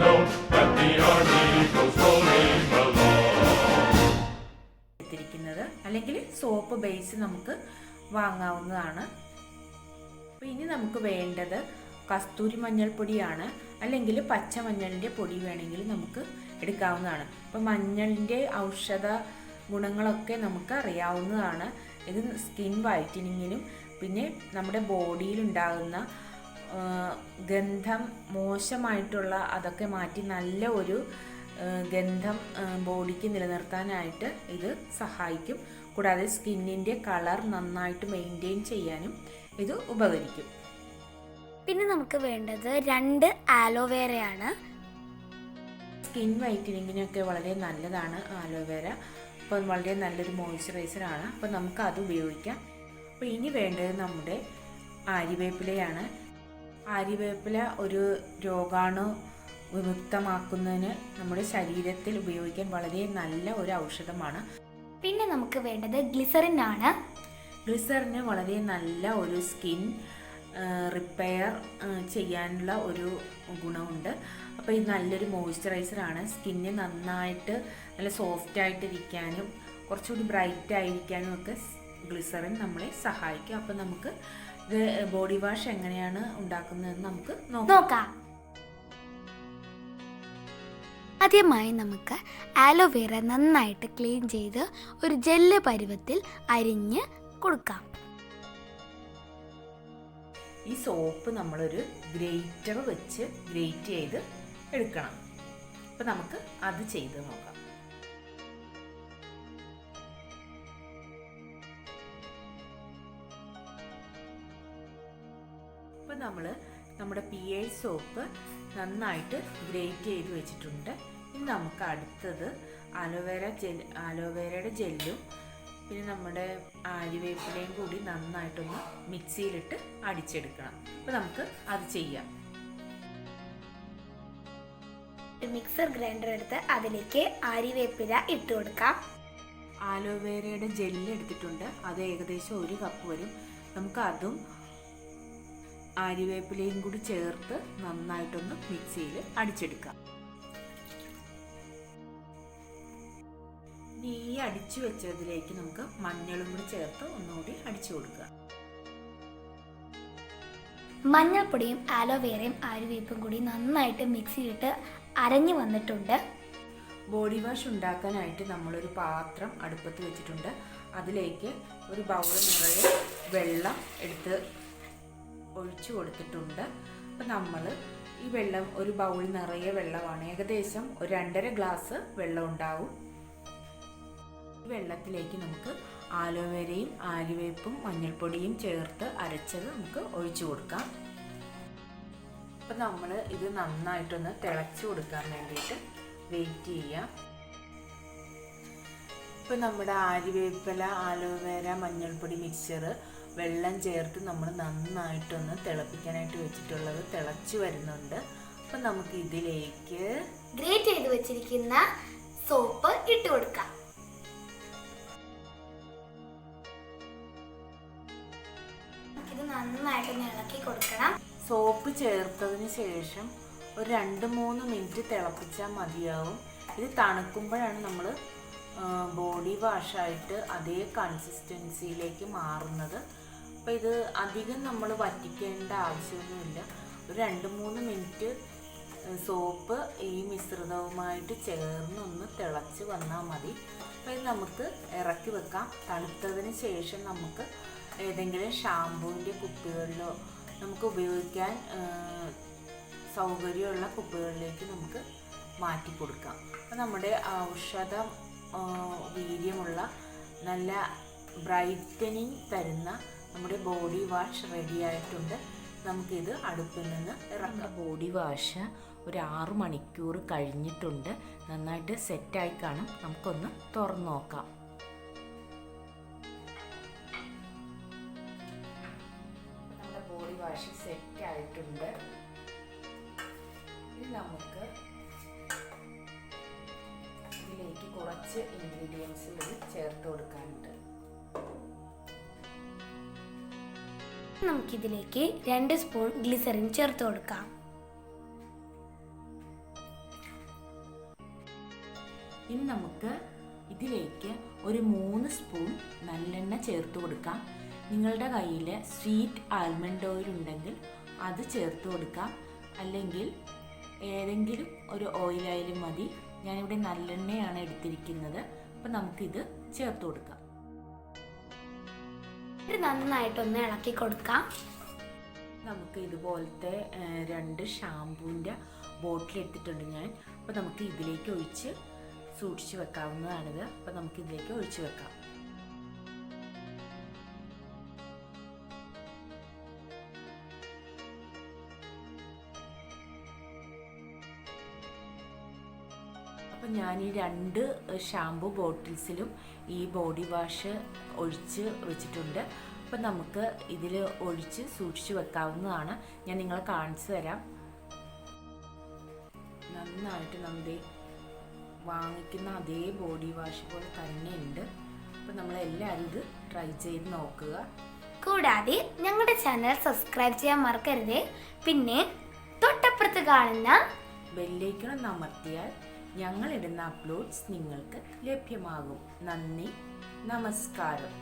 know that the army goes rolling along. അല്ലെങ്കിൽ soap base നമുക്ക് വാങ്ങാവുന്നതാണ്. അപ്പോൾ ഇനി നമുക്ക് വേണ്ടത് കസ്തൂരി മഞ്ഞൾപ്പൊടിയാണ്, അല്ലെങ്കിൽ പച്ചമഞ്ഞളിൻ്റെ പൊടി വേണമെങ്കിൽ നമുക്ക് എടുക്കാവുന്നതാണ്. അപ്പോൾ മഞ്ഞളിൻ്റെ ഔഷധ ഗുണങ്ങളൊക്കെ നമുക്ക് അറിയാവുന്നതാണ്. ഇത് സ്കിൻ വൈറ്റനിങ്ങിനും പിന്നെ നമ്മുടെ ബോഡിയിലുണ്ടാകുന്ന ഗന്ധം മോശമായിട്ടുള്ള അതൊക്കെ മാറ്റി നല്ല ഒരു ഗന്ധം ബോഡിക്ക് നിലനിർത്താനായിട്ട് ഇത് സഹായിക്കും. കൂടാതെ സ്കിന്നിൻ്റെ കളർ നന്നായിട്ട് മെയിൻറ്റെയിൻ ചെയ്യാനും ഇത് ഉപകരിക്കും. പിന്നെ നമുക്ക് വേണ്ടത് 2 ആലോവേരയാണ്. സ്കിൻ വൈറ്റനിങ്ങിനൊക്കെ വളരെ നല്ലതാണ് ആലോവേര. അപ്പോൾ വളരെ നല്ലൊരു മോയ്സ്ചറൈസറാണ്. അപ്പോൾ നമുക്ക് അത് ഉപയോഗിക്കാം. അപ്പോൾ ഇനി വേണ്ടത് നമ്മുടെ ആര്യവേപ്പിലയാണ്. ആര്യവേപ്പില ഒരു രോഗാണു വിമുക്തമാക്കുന്നതിന് നമ്മുടെ ശരീരത്തിൽ ഉപയോഗിക്കാൻ വളരെ നല്ല ഒരു ഔഷധമാണ്. പിന്നെ നമുക്ക് വേണ്ടത് ഗ്ലിസറിൻ ആണ്. ഗ്ലിസറിന് വളരെ നല്ല ഒരു സ്കിൻ റിപ്പയർ ചെയ്യാനുള്ള ഒരു ഗുണമുണ്ട്. അപ്പോൾ ഇത് നല്ലൊരു മോയ്സ്ചറൈസറാണ്. സ്കിന്ന് നന്നായിട്ട് നല്ല സോഫ്റ്റായിട്ടിരിക്കാനും കുറച്ചുകൂടി ബ്രൈറ്റ് ആയിരിക്കാനും ഒക്കെ ഗ്ലിസറിൻ നമ്മളെ സഹായിക്കും. അപ്പോൾ നമുക്ക് ഇത് ബോഡി വാഷ് എങ്ങനെയാണ് ഉണ്ടാക്കുന്നതെന്ന് നമുക്ക് നോക്കാം. ആദ്യമായി നമുക്ക് ആലോവേര നന്നായിട്ട് ക്ലീൻ ചെയ്ത് ഒരു ജെല്ല് പരുവത്തിൽ അരിഞ്ഞ് കൊടുക്കാം. ഈ സോപ്പ് നമ്മളൊരു ഗ്രേറ്റർ വെച്ച് ഗ്രേറ്റ് ചെയ്ത് എടുക്കണം. അപ്പോൾ നമുക്ക് അത് ചെയ്ത് നോക്കാം. അപ്പോൾ നമ്മുടെ PA സോപ്പ് നന്നായിട്ട് ഗ്രേറ്റ് ചെയ്ത് വെച്ചിട്ടുണ്ട്. ഇനി നമുക്ക് അടുത്തത് ആലോവേരയുടെ ജെല്ലും പിന്നെ നമ്മുടെ ആര്യവേപ്പിലയും കൂടി നന്നായിട്ടൊന്ന് മിക്സിയിലിട്ട് അടിച്ചെടുക്കണം. അപ്പോൾ നമുക്ക് അത് ചെയ്യാം. മിക്സർ ഗ്രൈൻഡർ എടുത്ത് അതിലേക്ക് ആര്യവേപ്പില ഇട്ട് കൊടുക്കാം. ആലോവേരയുടെ ജെല്ല് എടുത്തിട്ടുണ്ട്. അത് ഏകദേശം 1 കപ്പ് വരും. നമുക്ക് അതും ആര്യവേപ്പിലയും കൂടി ചേർത്ത് നന്നായിട്ടൊന്ന് മിക്സിയിൽ അടിച്ചെടുക്കാം. ഈ അടിച്ചു വെച്ചതിലേക്ക് നമുക്ക് മഞ്ഞളും കൂടി ചേർത്ത് ഒന്നുകൂടി അടിച്ചു കൊടുക്കുക. മഞ്ഞൾപ്പൊടിയും ആലോവേരയും ആര്യവേപ്പും കൂടി നന്നായിട്ട് മിക്സിയിലിട്ട് അരഞ്ഞു വന്നിട്ടുണ്ട്. ബോഡി വാഷ് ഉണ്ടാക്കാനായിട്ട് നമ്മളൊരു പാത്രം അടുപ്പത്ത് വെച്ചിട്ടുണ്ട്. അതിലേക്ക് ഒരു ബൗൾ നിറയെ വെള്ളം എടുത്ത് ഒഴിച്ചു കൊടുത്തിട്ടുണ്ട്. അപ്പം നമ്മൾ ഈ വെള്ളം ഒരു ബൗൾ നിറയെ വെള്ളമാണ്, ഏകദേശം ഒരു 2.5 ഗ്ലാസ് വെള്ളം ഉണ്ടാവും. ഈ വെള്ളത്തിലേക്ക് നമുക്ക് ആലോവേരയും ആര്യവേപ്പും മഞ്ഞൾപ്പൊടിയും ചേർത്ത് അരച്ചത് നമുക്ക് ഒഴിച്ചു കൊടുക്കാം. അപ്പം നമ്മൾ ഇത് നന്നായിട്ടൊന്ന് തിളച്ചു കൊടുക്കാൻ വേണ്ടിയിട്ട് വെയിറ്റ് ചെയ്യാം. ഇപ്പം നമ്മുടെ ആര്യവേപ്പില ആലോവേര മഞ്ഞൾപ്പൊടി മിക്സ്ചർ വെള്ളം ചേർത്ത് നമ്മൾ നന്നായിട്ടൊന്ന് തിളപ്പിക്കാനായിട്ട് വെച്ചിട്ടുള്ളത് തിളച്ചു വരുന്നുണ്ട്. അപ്പം നമുക്ക് ഇതിലേക്ക് ഗ്രേറ്റ് ചെയ്ത് വെച്ചിരിക്കുന്ന സോപ്പ് ഇട്ട് കൊടുക്കാം. ഇത് നന്നായിട്ട് ഇളക്കി കൊടുക്കണം. സോപ്പ് ചേർത്തതിന് ശേഷം ഒരു 2-3 മിനിറ്റ് തിളപ്പിച്ചാൽ മതിയാവും. ഇത് തണുക്കുമ്പോഴാണ് നമ്മൾ ബോഡി വാഷായിട്ട് അതേ കൺസിസ്റ്റൻസിയിലേക്ക് മാറുന്നത്. അപ്പോൾ ഇത് അധികം നമ്മൾ വറ്റിക്കേണ്ട ആവശ്യമൊന്നുമില്ല. ഒരു 2-3 മിനിറ്റ് സോപ്പ് ഈ മിശ്രിതവുമായിട്ട് ചേർന്നൊന്ന് തിളച്ച് വന്നാൽ മതി. അപ്പോൾ ഇത് നമുക്ക് ഇറക്കി വെക്കാം. തണുത്തതിന് ശേഷം നമുക്ക് ഏതെങ്കിലും ഷാമ്പൂവിൻ്റെ കുപ്പികളിലോ നമുക്ക് ഉപയോഗിക്കാൻ സൗകര്യമുള്ള കുപ്പികളിലേക്ക് നമുക്ക് മാറ്റി കൊടുക്കാം. അപ്പോൾ നമ്മുടെ ഔഷധ വീര്യമുള്ള നല്ല ബ്രൈറ്റനിങ് തരുന്ന നമ്മുടെ ബോഡി വാഷ് റെഡി ആയിട്ടുണ്ട്. നമുക്കിത് അടുപ്പിൽ നിന്ന് ഇറക്കാം. ബോഡി വാഷ് ഒരു 6 മണിക്കൂർ കഴിഞ്ഞിട്ടുണ്ട്. നന്നായിട്ട് സെറ്റായി കാണും. നമുക്കൊന്ന് തുറന്നു നോക്കാം. നമ്മുടെ ബോഡി വാഷ് സെറ്റായിട്ടുണ്ട്. ഇനി നമുക്ക് ഇതിലേക്ക് കുറച്ച് ഇൻഗ്രീഡിയൻസ് കൂടി ചേർത്ത് കൊടുക്കാനുണ്ട്. നമുക്കിതിലേക്ക് 2 സ്പൂൺ ഗ്ലിസറിൻ ചേർത്ത് കൊടുക്കാം. ഇനി നമുക്ക് ഇതിലേക്ക് ഒരു 3 സ്പൂൺ നല്ലെണ്ണ ചേർത്ത് കൊടുക്കാം. നിങ്ങളുടെ കയ്യിൽ സ്വീറ്റ് ആൽമണ്ട് ഓയിൽ ഉണ്ടെങ്കിൽ അത് ചേർത്ത് കൊടുക്കാം, അല്ലെങ്കിൽ ഏതെങ്കിലും ഒരു ഓയിലായാലും മതി. ഞാനിവിടെ നല്ലെണ്ണയാണ് എടുത്തിരിക്കുന്നത്. അപ്പം നമുക്കിത് ചേർത്ത് കൊടുക്കാം. നന്നായിട്ടൊന്ന് ഇളക്കി കൊടുക്കാം. നമുക്ക് ഇതുപോലത്തെ 2 ഷാമ്പൂവിൻ്റെ ബോട്ടിൽ എടുത്തിട്ടുണ്ട് ഞാൻ. അപ്പോൾ നമുക്ക് ഇതിലേക്ക് ഒഴിച്ച് സൂക്ഷിച്ച് വെക്കാവുന്നതാണിത്. അപ്പോൾ നമുക്ക് ഇതിലേക്ക് ഒഴിച്ച് വെക്കാം. അപ്പം ഞാൻ ഈ 2 ഷാമ്പു ബോട്ടിൽസിലും ഈ ബോഡി വാഷ് ഒഴിച്ച് വെച്ചിട്ടുണ്ട്. അപ്പം നമുക്ക് ഇതിൽ ഒഴിച്ച് സൂക്ഷിച്ച് വെക്കാവുന്നതാണ്. ഞാൻ നിങ്ങളെ കാണിച്ചു തരാം. നന്നായിട്ട് നമ്മൾ വാങ്ങിക്കുന്ന അതേ ബോഡി വാഷ് പോലെ തന്നെ ഉണ്ട്. അപ്പം നമ്മളെല്ലാവരും ഇത് ട്രൈ ചെയ്ത് നോക്കുക. കൂടാതെ ഞങ്ങളുടെ ചാനൽ സബ്സ്ക്രൈബ് ചെയ്യാൻ മറക്കരുത്. പിന്നെ തൊട്ടപ്പുറത്ത് കാണുന്ന ബെല്ലൈക്കൺ അമർത്തിയാൽ ഞങ്ങളിടുന്ന അപ്ലോഡ്സ് നിങ്ങൾക്ക് ലഭ്യമാകും. നന്ദി, നമസ്കാരം.